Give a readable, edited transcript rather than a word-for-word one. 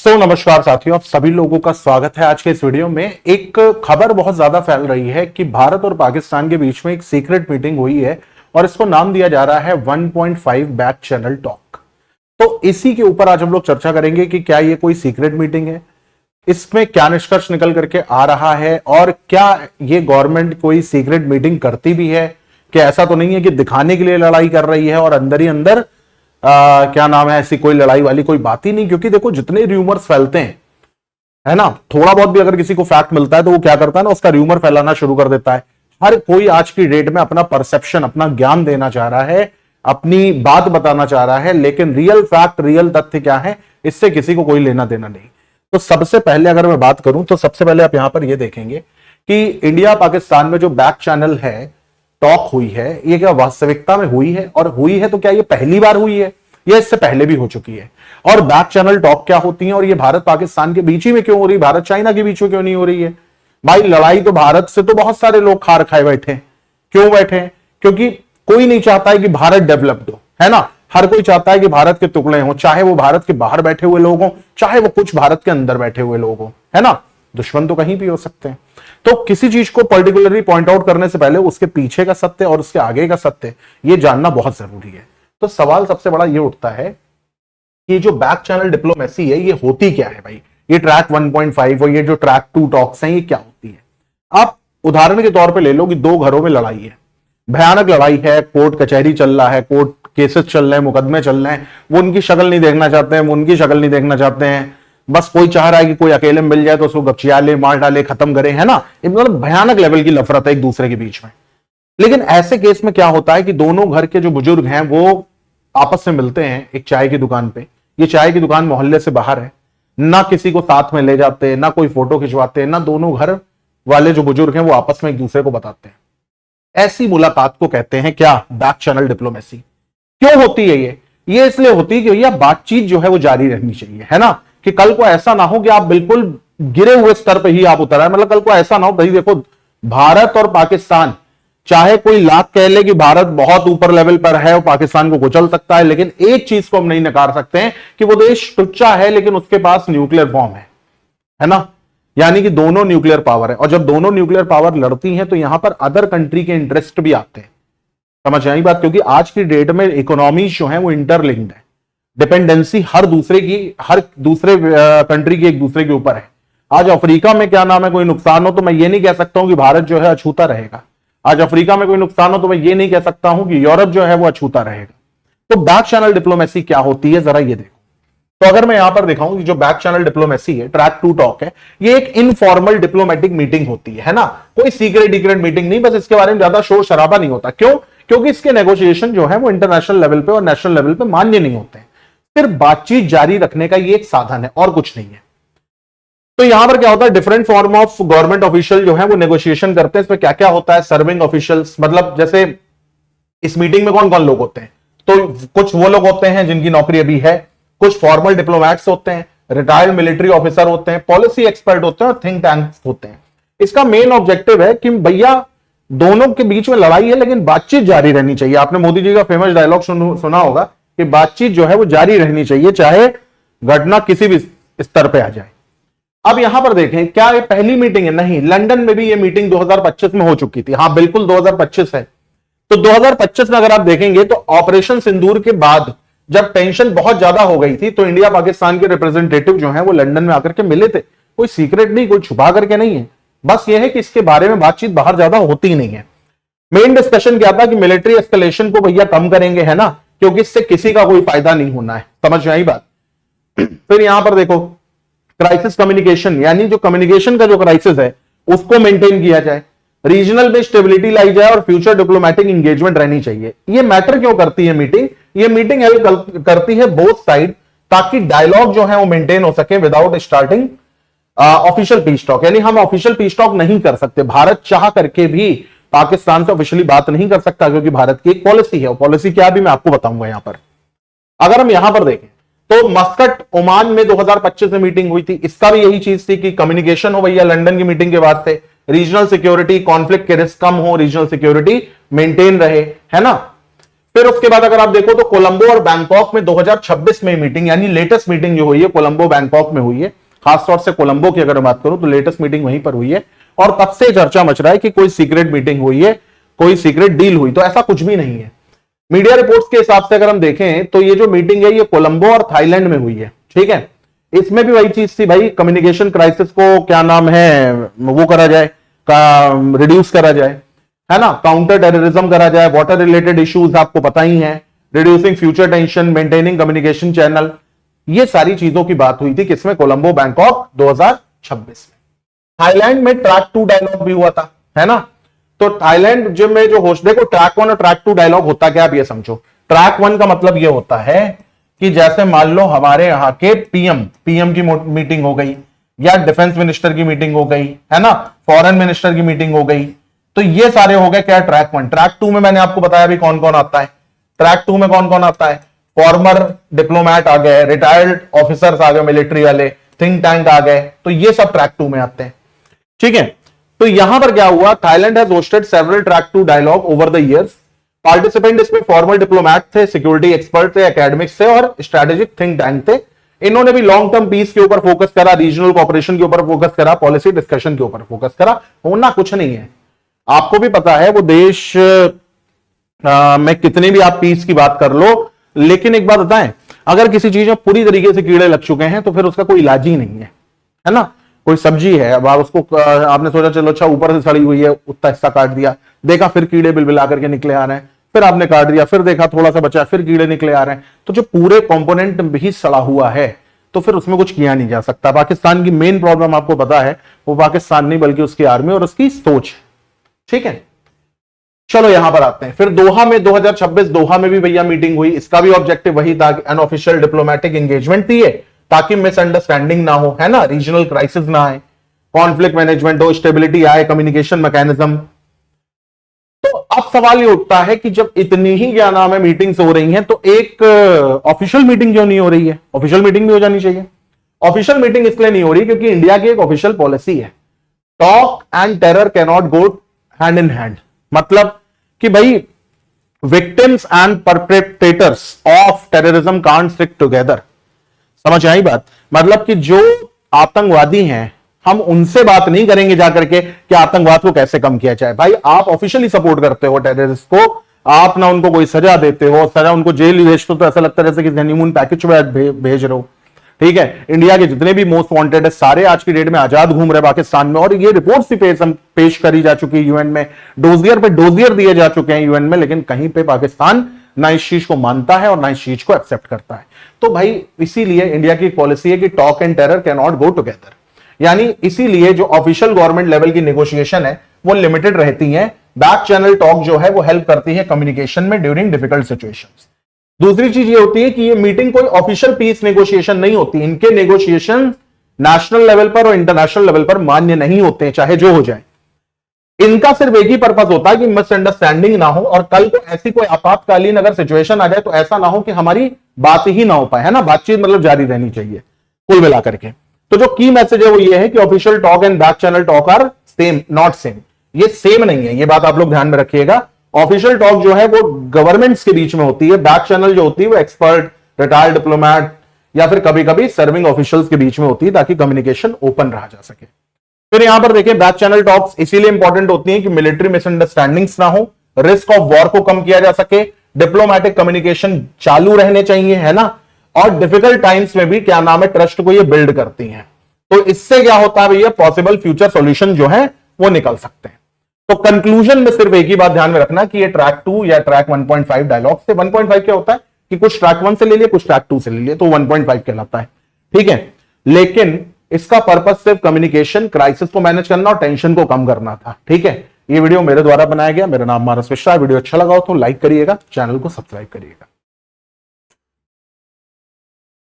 नमस्कार साथियों, आप सभी लोगों का स्वागत है आज के इस वीडियो में। एक खबर बहुत ज्यादा फैल रही है कि भारत और पाकिस्तान के बीच में एक सीक्रेट मीटिंग हुई है और इसको नाम दिया जा रहा है 1.5 बैक चैनल टॉक। तो इसी के ऊपर आज हम लोग चर्चा करेंगे कि क्या ये कोई सीक्रेट मीटिंग है, इसमें क्या निष्कर्ष निकल करके आ रहा है और क्या ये गवर्नमेंट कोई सीक्रेट मीटिंग करती भी है। कि ऐसा तो नहीं है कि दिखाने के लिए लड़ाई कर रही है और अंदर ही अंदर क्या नाम है, ऐसी कोई लड़ाई वाली कोई बात ही नहीं। क्योंकि देखो, जितने रूमर्स फैलते हैं, है ना, थोड़ा बहुत भी अगर किसी को फैक्ट मिलता है तो वो क्या करता है ना, उसका रूमर फैलाना शुरू कर देता है। हर कोई आज की डेट में अपना परसेप्शन, अपना ज्ञान देना चाह रहा है, अपनी बात बताना चाह रहा है, लेकिन रियल फैक्ट, रियल तथ्य क्या है, इससे किसी को कोई लेना देना नहीं। तो सबसे पहले अगर मैं बात करूं तो सबसे पहले आप यहां पर यह देखेंगे कि इंडिया पाकिस्तान में जो बैक चैनल है टॉक हुई है, ये क्या वास्तविकता में हुई है? और हुई है तो क्या ये पहली बार हुई है या इससे पहले भी हो चुकी है? और बैक चैनल टॉक क्या होती है और ये भारत पाकिस्तान के बीच ही में क्यों हो रही, भारत चाइना के बीच में क्यों नहीं हो रही है? भाई, लड़ाई तो भारत से तो बहुत सारे लोग खार खाए बैठे हैं। क्यों बैठे हैं? क्योंकि कोई नहीं चाहता है कि भारत डेवलप्ड हो, है ना। हर कोई चाहता है कि भारत के टुकड़े हो, चाहे वो भारत के बाहर बैठे हुए लोग हो, चाहे वो कुछ भारत के अंदर बैठे हुए लोग हो, है ना। दुश्मन तो कहीं भी हो सकते हैं। तो किसी चीज को पर्टिकुलरली पॉइंट आउट करने से पहले उसके पीछे का सत्य और उसके आगे का सत्य ये जानना बहुत जरूरी है। तो सवाल सबसे बड़ा ये उठता है कि जो बैक चैनल डिप्लोमेसी है ये होती क्या है भाई? ये ट्रैक 1.5 और ये जो ट्रैक 2 टॉक्स हैं, ये क्या होती है? आप उदाहरण के तौर पे ले लो कि दो घरों में लड़ाई है, भयानक लड़ाई है, कोर्ट कचहरी चल रहा है, कोर्ट केसेस चल रहे हैं, मुकदमे चल रहे हैं। वो उनकी शक्ल नहीं देखना चाहते हैं, वो उनकी शक्ल नहीं देखना चाहते हैं। बस कोई चाह रहा है कि कोई अकेले मिल जाए तो उसको गपचिया ले, मार डाले, खत्म करे, है ना। मतलब भयानक लेवल की नफरत है एक दूसरे के बीच में। लेकिन ऐसे केस में क्या होता है कि दोनों घर के जो बुजुर्ग हैं वो आपस में मिलते हैं एक चाय की दुकान पे। ये चाय की दुकान मोहल्ले से बाहर है, ना किसी को साथ में ले जाते, ना कोई फोटो खिंचवाते, ना दोनों घर वाले जो बुजुर्ग हैं वो आपस में एक दूसरे को बताते हैं। ऐसी मुलाकात को कहते हैं क्या? Back channel diplomacy. क्यों होती है ये इसलिए होती है कि भैया बातचीत जो है वो जारी रहनी चाहिए, है ना। कि कल को ऐसा ना हो कि आप बिल्कुल गिरे हुए स्तर पे ही आप उतर आए। मतलब कल को ऐसा ना हो, भाई देखो, भारत और पाकिस्तान, चाहे कोई लाख कह ले कि भारत बहुत ऊपर लेवल पर है और पाकिस्तान को कुचल सकता है, लेकिन एक चीज को हम नहीं नकार सकते हैं कि वो देश टुच्चा है लेकिन उसके पास न्यूक्लियर बॉम्ब है ना। यानी कि दोनों न्यूक्लियर पावर है और जब दोनों न्यूक्लियर पावर लड़ती हैं तो यहां पर अदर कंट्री के इंटरेस्ट भी आते हैं। समझ आई बात? क्योंकि आज की डेट में इकोनॉमीज जो है वो इंटरलिंक्ड है, डिपेंडेंसी हर दूसरे कंट्री की एक दूसरे के ऊपर है। आज अफ्रीका में क्या नाम है, कोई नुकसान हो तो मैं ये नहीं कह सकता हूं कि भारत जो है अछूता रहेगा। आज अफ्रीका में कोई नुकसान हो तो मैं ये नहीं कह सकता हूं कि यूरोप जो है वो अछूता रहेगा। तो बैक चैनल डिप्लोमेसी क्या होती है, जरा ये देखो। तो अगर मैं यहां पर दिखाऊं कि जो बैक चैनल डिप्लोमेसी है, ट्रैक 2 टॉक है, ये एक इनफॉर्मल डिप्लोमेटिक मीटिंग होती है ना। कोई सीक्रेट मीटिंग नहीं, बस इसके बारे में ज्यादा शोर शराबा नहीं होता। क्यों? क्योंकि इसके नेगोशिएशन जो है वो इंटरनेशनल लेवल पे और नेशनल लेवल पे मान्य नहीं होते हैं। सिर्फ बातचीत जारी रखने का ये एक साधन है और कुछ नहीं है। तो यहां पर क्या होता है, different form of government official जो है वो नेगोशिएशन करते हैं। इसमें क्या क्या होता है, सर्विंग ऑफिशियल्स, मतलब जैसे इस मीटिंग में कौन कौन लोग होते हैं, तो कुछ वो लोग होते हैं जिनकी नौकरी अभी है, कुछ फॉर्मल डिप्लोमैट्स होते हैं, रिटायर्ड मिलिट्री ऑफिसर होते हैं, पॉलिसी एक्सपर्ट होते हैं और थिंक टैंक्स होते हैं। इसका मेन ऑब्जेक्टिव है कि भैया दोनों के बीच में लड़ाई है लेकिन बातचीत जारी रहनी चाहिए। आपने मोदी जी का फेमस डायलॉग सुना होगा कि बातचीत जो है वो जारी रहनी चाहिए, चाहे घटना किसी भी स्तर पे आ जाए। अब यहां पर देखें, क्या ये पहली मीटिंग है? नहीं, लंदन में भी ये मीटिंग 2025 में हो चुकी थी। हां, बिल्कुल 2025 है। तो 2025 में अगर आप देखेंगे तो ऑपरेशन सिंदूर के बाद जब टेंशन बहुत ज्यादा हो गई थी तो इंडिया पाकिस्तान के रिप्रेजेंटेटिव जो है वो लंदन में आकर के मिले थे। कोई सीक्रेट नहीं, कोई छुपा करके नहीं है, बस ये है कि इसके बारे में बातचीत बाहर ज्यादा होती ही नहीं है। मेन डिस्कशन क्या था कि मिलिट्री एस्केलेशन को भैया कम करेंगे, है ना, क्योंकि इससे किसी का कोई फायदा नहीं होना है। समझ में आई बात? फिर यहां पर देखो, क्राइसिस कम्युनिकेशन, यानी जो कम्युनिकेशन का जो क्राइसिस है उसको मेंटेन किया जाए, रीजनल में स्टेबिलिटी लाई जाए और फ्यूचर डिप्लोमेटिक एंगेजमेंट रहनी चाहिए। ये मैटर क्यों करती है मीटिंग? ये मीटिंग हेल्प करती है बोथ साइड, ताकि डायलॉग जो है वो मेंटेन हो सके without starting official piece talk. यानी हम ऑफिशियल पीस टॉक नहीं कर सकते, भारत चाह करके भी पाकिस्तान से ऑफिशियली बात नहीं कर सकता, क्योंकि भारत की एक पॉलिसी है। वो पॉलिसी क्या भी मैं आपको बताऊंगा यहां पर। अगर हम यहां पर देखें तो मस्कट ओमान में 2025 में मीटिंग हुई थी, इसका भी यही चीज थी कि कम्युनिकेशन हो भैया लंदन की मीटिंग के बाद से, रीजनल सिक्योरिटी, कॉन्फ्लिक्ट के रिस्क कम हो, रीजनल सिक्योरिटी मेंटेन रहे, है ना। फिर उसके बाद अगर आप देखो तो कोलंबो और बैंकॉक में 2026 में मीटिंग, यानी लेटेस्ट मीटिंग जो हुई है कोलंबो बैंकॉक में हुई है, खासतौर से कोलंबो की अगर बात करूं तो लेटेस्ट मीटिंग वहीं पर हुई है। और तब से चर्चा मच रहा है कि कोई सीक्रेट मीटिंग हुई है, कोई सीक्रेट डील हुई, तो ऐसा कुछ भी नहीं है। मीडिया रिपोर्ट्स के हिसाब से अगर हम देखें तो ये जो मीटिंग है ये कोलंबो और थाईलैंड में हुई है, ठीक है। इसमें भी वही चीज थी भाई, कम्युनिकेशन क्राइसिस को क्या नाम है वो करा जाए, रिड्यूस करा जाए, है ना, काउंटर टेररिज्म करा जाए, वाटर रिलेटेड इश्यूज आपको पता ही है, reducing future tension, maintaining communication channel, ये सारी चीजों की बात हुई थी किसमें, कोलंबो बैंकॉक 2026 में। थाईलैंड में ट्रैक 2 डायलॉग भी हुआ था, है ना। तो थाईलैंड जिम में जो होस्ट, देखो ट्रैक 1 और ट्रैक 2 डायलॉग होता क्या, आप ये समझो। ट्रैक 1 का मतलब ये होता है कि जैसे मान लो हमारे यहाँ के पीएम की मीटिंग हो गई, या डिफेंस मिनिस्टर की मीटिंग हो गई, है ना, फॉरेन मिनिस्टर की मीटिंग हो गई, तो ये सारे हो गए क्या, ट्रैक 1। ट्रैक 2 में मैंने आपको बताया भी कौन कौन आता है। ट्रैक 2 में कौन कौन आता है, फॉर्मर डिप्लोमैट आ गए, रिटायर्ड ऑफिसर्स आ गए मिलिट्री वाले, थिंक टैंक आ गए, तो ये सब ट्रैक 2 में आते हैं, ठीक है। तो यहां पर क्या हुआ, Thailand has hosted several track 2 dialogue over the years. Participant इसमें फॉर्मल डिप्लोमैट थे, सिक्योरिटी एक्सपर्ट थे, एकेडमिक्स थे और स्ट्रेटेजिक थिंक टैंक थे। इन्होंने भी लॉन्ग टर्म पीस के ऊपर फोकस करा, रीजनल कोऑपरेशन के ऊपर फोकस करा, पॉलिसी डिस्कशन के ऊपर फोकस करा। होना कुछ नहीं है, आपको भी पता है वो देश में कितने भी आप पीस की बात कर लो, लेकिन एक बात बताएं, अगर किसी चीज में पूरी तरीके से कीड़े लग चुके हैं तो फिर उसका कोई इलाज ही नहीं है ना। कोई सब्जी है, अब आप उसको आपने सोचा चलो अच्छा ऊपर से सड़ी हुई है, उतना हिस्सा काट दिया, देखा फिर कीड़े बिलबिला करके निकले आ रहे हैं, फिर आपने काट दिया, फिर देखा थोड़ा सा बचा, फिर कीड़े निकले आ रहे हैं, तो जो पूरे कंपोनेंट भी सड़ा हुआ है तो फिर उसमें कुछ किया नहीं जा सकता। पाकिस्तान की मेन प्रॉब्लम आपको पता है, वो पाकिस्तान नहीं बल्कि उसकी आर्मी और उसकी सोच है, ठीक है। चलो यहां पर आते हैं, फिर दोहा में 2026 दोहा में भी भैया मीटिंग हुई। इसका भी ऑब्जेक्टिव वही था कि अनऑफिशियल डिप्लोमेटिक एंगेजमेंट थी ये, ताकि मिसअंडरस्टैंडिंग ना हो, है ना, रीजनल क्राइसिस ना आए, कॉन्फ्लिक्ट मैनेजमेंट हो, स्टेबिलिटी आए, कम्युनिकेशन मैकेनिज्म। तो अब सवाल ये उठता है कि जब इतनी ही क्या नाम है मीटिंग्स हो रही हैं, तो एक ऑफिशियल मीटिंग क्यों नहीं हो रही है। ऑफिशियल मीटिंग भी हो जानी चाहिए। ऑफिशियल मीटिंग इसलिए नहीं हो रही क्योंकि इंडिया की एक ऑफिशियल पॉलिसी है, talk and terror can not go hand in hand. मतलब कि भाई victims and perpetrators of terrorism can't stick together. समझ आई बात, मतलब कि जो आतंकवादी हैं हम उनसे बात नहीं करेंगे जाकर के कि आतंकवाद को कैसे कम किया जाए। भाई आप ऑफिशियली सपोर्ट करते हो टेररिस्ट को, आप ना उनको कोई सजा देते हो, सजा उनको जेल भेजते हो तो ऐसा लगता है जैसे कि हनीमून पैकेज भेज रहे हो, ठीक है। इंडिया के जितने भी मोस्ट वांटेड है सारे आज की डेट में आजाद घूम रहे पाकिस्तान में, और ये रिपोर्ट्स भी पेश करी जा चुकी है यूएन में, डोजियर पे डोजियर दिए जा चुके हैं यूएन में, लेकिन कहीं पे पाकिस्तान ना इस चीज को मानता है और ना इस चीज को एक्सेप्ट करता है। तो भाई इसीलिए इंडिया की पॉलिसी है कि talk and terror can not go together, यानी इसीलिए जो ऑफिशियल गवर्नमेंट लेवल की नेगोशिएशन है वो लिमिटेड रहती है। बैक चैनल टॉक जो है वो हेल्प करती है कम्युनिकेशन में ड्यूरिंग डिफिकल्ट सिचुएशंस। दूसरी चीज ये होती है कि ये मीटिंग कोई ऑफिशियल पीस नेगोशिएशन नहीं होती, इनके नेगोशिएशन नेशनल लेवल पर और इंटरनेशनल लेवल पर मान्य नहीं होते हैं, चाहे जो हो जाए। इनका सिर्फ एक ही पर्पस होता है कि मिसअंडरस्टैंडिंग ना हो, और कल को ऐसी कोई आपातकालीन अगर सिचुएशन आ जाए तो ऐसा ना हो कि हमारी बात ही ना हो पाए, है ना, बातचीत मतलब जारी रहनी चाहिए कुल मिलाकर के। तो जो की मैसेज है वो ये है कि official talk and back channel talk are same, not same. ये सेम नहीं है, ये बात आप लोग ध्यान में रखिएगा। ऑफिशियल टॉक जो है वो गवर्नमेंट्स के बीच में होती है, बैक चैनल जो होती है वो एक्सपर्ट, रिटायर्ड डिप्लोमैट या फिर कभी कभी सर्विंग ऑफिशियल्स के बीच में होती है, ताकि कम्युनिकेशन ओपन रहा जा सके। फिर यहां पर देखें बैक चैनल टॉक्स इसीलिए इंपॉर्टेंट होती हैं कि मिलिट्री मिसअंडरस्टैंडिंग्स ना हो, रिस्क ऑफ वॉर को कम किया जा सके, डिप्लोमैटिक कम्युनिकेशन चालू रहने चाहिए, है ना, और डिफिकल्ट टाइम्स में भी क्या नाम है ट्रस्ट को ये बिल्ड करती हैं। तो इससे क्या होता है भैया, पॉसिबल फ्यूचर सॉल्यूशन जो है वो निकल सकते हैं। तो कंक्लूजन में सिर्फ एक ही बात ध्यान में रखना कि ये ट्रैक 2 या ट्रैक 1.5 डायलॉग से, 1.5 क्या होता है कि कुछ ट्रैक 1 से ले लिए कुछ ट्रैक 2 से ले लिए, तो 1.5 कहलाता है, ठीक है। लेकिन इसका पर्पस सिर्फ कम्युनिकेशन क्राइसिस को मैनेज करना और टेंशन को कम करना था, ठीक है। ये वीडियो मेरे द्वारा बनाया गया, मेरा नाम मानस मिश्रा। वीडियो अच्छा लगा हो तो लाइक करिएगा, चैनल को सब्सक्राइब करिएगा।